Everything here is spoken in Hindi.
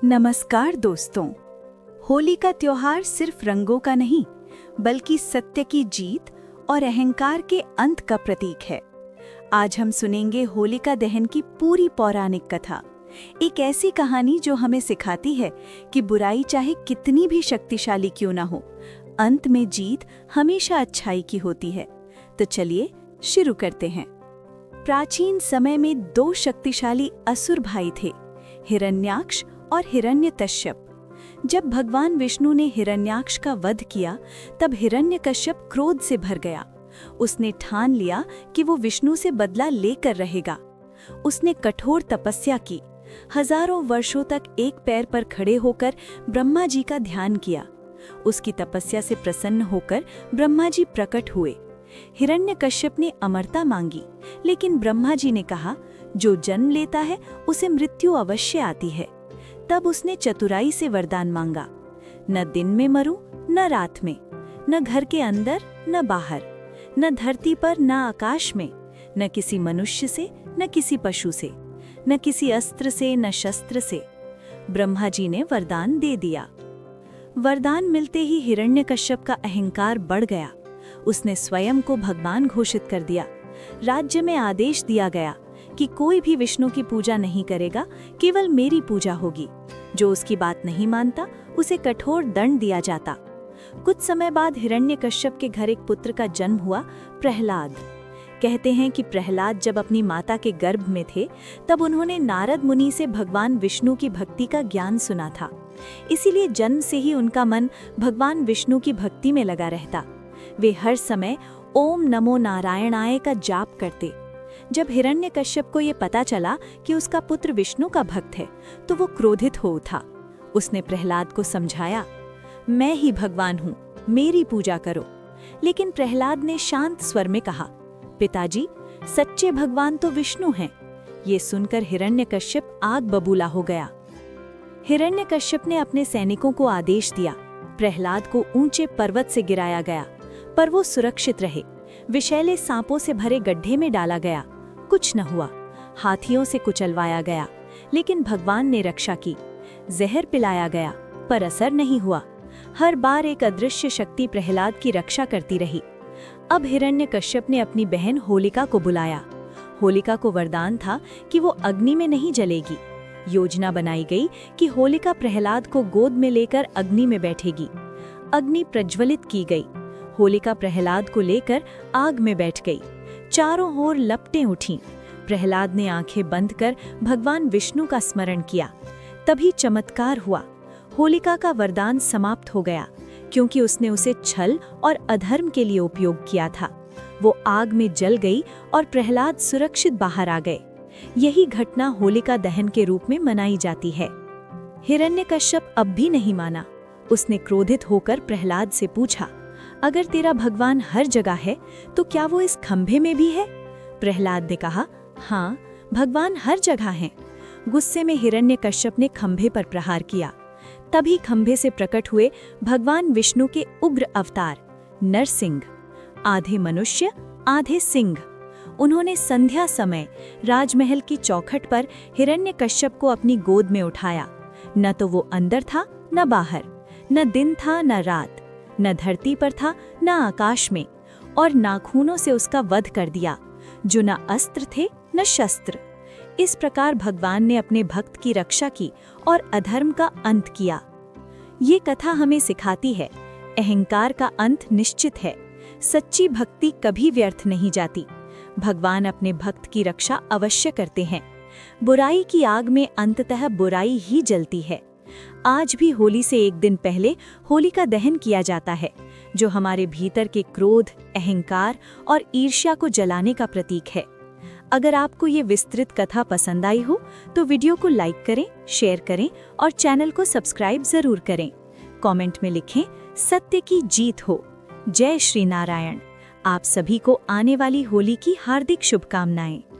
नमस्कार दोस्तों। होली का त्योहार सिर्फ रंगों का नहीं, बल्कि सत्य की जीत और अहंकार के अंत का प्रतीक है। आज हम सुनेंगे होलिका दहन की पूरी पौराणिक कथा, एक ऐसी कहानी जो हमें सिखाती है कि बुराई चाहे कितनी भी शक्तिशाली क्यों ना हो, अंत में जीत हमेशा अच्छाई की होती है। तो चलिए शुरू करते हैं। प्राचीन समय में दो शक्तिशाली असुर भाई थे, हिरण्याक्ष और हिरण्यकश्यप। जब भगवान विष्णु ने हिरण्याक्ष का वध किया, तब हिरण्यकश्यप क्रोध से भर गया। उसने ठान लिया कि वो विष्णु से बदला लेकर रहेगा। उसने कठोर तपस्या की, हजारों वर्षों तक एक पैर पर खड़े होकर ब्रह्मा जी का ध्यान किया। उसकी तपस्या से प्रसन्न होकर ब्रह्मा जी प्रकट हुए। हिरण्यकश्यप ने अमरता मांगी, लेकिन ब्रह्मा जी ने कहा, जो जन्म लेता है उसे मृत्यु अवश्य आती है। तब उसने चतुराई से वरदान मांगा, न दिन में मरूं न रात में, न घर के अंदर न बाहर, न धरती पर न आकाश में, न किसी मनुष्य से न किसी पशु से, न किसी अस्त्र से न शस्त्र से। ब्रह्मा जी ने वरदान दे दिया। वरदान मिलते ही हिरण्यकश्यप का अहंकार बढ़ गया। उसने स्वयं को भगवान घोषित कर दिया। राज्य में आदेश दिया गया कि कोई भी विष्णु की पूजा नहीं करेगा, केवल मेरी पूजा होगी। जो उसकी बात नहीं मानता उसे कठोर दंड दिया जाता। कुछ समय बाद हिरण्यकश्यप के घर एक पुत्र का जन्म हुआ, प्रहलाद। कहते हैं कि प्रहलाद जब अपनी माता के गर्भ में थे, तब उन्होंने नारद मुनि से भगवान विष्णु की भक्ति का ज्ञान सुना था। इसीलिए जन्म से ही उनका मन भगवान विष्णु की भक्ति में लगा रहता। वे हर समय ओम नमो नारायणाय का जाप करते। जब हिरण्यकश्यप को ये पता चला कि उसका पुत्र विष्णु का भक्त है, तो वो क्रोधित हो उठा। उसने प्रहलाद को समझाया, मैं ही भगवान हूँ, मेरी पूजा करो। लेकिन प्रहलाद ने शांत स्वर में कहा, पिताजी, सच्चे भगवान तो विष्णु हैं। ये सुनकर हिरण्यकश्यप आग बबूला हो गया। हिरण्यकश्यप ने अपने सैनिकों को आदेश दिया, प्रहलाद को ऊंचे पर्वत से गिराया गया, पर वो सुरक्षित रहे। विषैले सांपों से भरे गड्ढे में डाला गया, कुछ न हुआ। हाथियों से कुचलवाया गया, लेकिन भगवान ने रक्षा की। जहर पिलाया गया, पर असर नहीं हुआ। हर बार एक अदृश्य शक्ति प्रहलाद की रक्षा करती रही। अब हिरण्यकश्यप ने अपनी बहन होलिका को बुलाया। होलिका को वरदान था कि वो अग्नि में नहीं जलेगी। योजना बनाई गई कि होलिका प्रहलाद को गोद में लेकर अग्नि में बैठेगी। अग्नि प्रज्वलित की गई। होलिका प्रहलाद को लेकर आग में बैठ गई। चारों ओर लपटें उठीं। प्रहलाद ने आंखें बंद कर भगवान विष्णु का स्मरण किया। तभी चमत्कार हुआ। होलिका का वरदान समाप्त हो गया, क्योंकि उसने उसे छल और अधर्म के लिए उपयोग किया था। वो आग में जल गई और प्रहलाद सुरक्षित बाहर आ गए। यही घटना होलिका दहन के रूप में मनाई जाती है। हिरण्यकश्यप अब भी नहीं माना। उसने क्रोधित होकर प्रहलाद से पूछा, अगर तेरा भगवान हर जगह है, तो क्या वो इस खंभे में भी है? प्रहलाद ने कहा, हाँ, भगवान हर जगह हैं। गुस्से में हिरण्यकश्यप ने खंभे पर प्रहार किया। तभी खंभे से प्रकट हुए भगवान विष्णु के उग्र अवतार नरसिंह, आधे मनुष्य आधे सिंह। उन्होंने संध्या समय राजमहल की चौखट पर हिरण्यकश्यप को अपनी गोद में उठाया। न तो वो अंदर था न बाहर, न दिन था न रात, न धरती पर था न आकाश में, और नाखूनों से उसका वध कर दिया, जो न अस्त्र थे न शस्त्र। इस प्रकार भगवान ने अपने भक्त की रक्षा की और अधर्म का अंत किया। ये कथा हमें सिखाती है, अहंकार का अंत निश्चित है। सच्ची भक्ति कभी व्यर्थ नहीं जाती। भगवान अपने भक्त की रक्षा अवश्य करते हैं। बुराई की आग में अंततः बुराई ही जलती है। आज भी होली से एक दिन पहले होलिका दहन किया जाता है, जो हमारे भीतर के क्रोध, अहंकार और ईर्ष्या को जलाने का प्रतीक है। अगर आपको ये विस्तृत कथा पसंद आई हो, तो वीडियो को लाइक करें, शेयर करें और चैनल को सब्सक्राइब जरूर करें। कमेंट में लिखें, सत्य की जीत हो। जय श्री नारायण। आप सभी को आने वाली होली की हार्दिक शुभकामनाएं।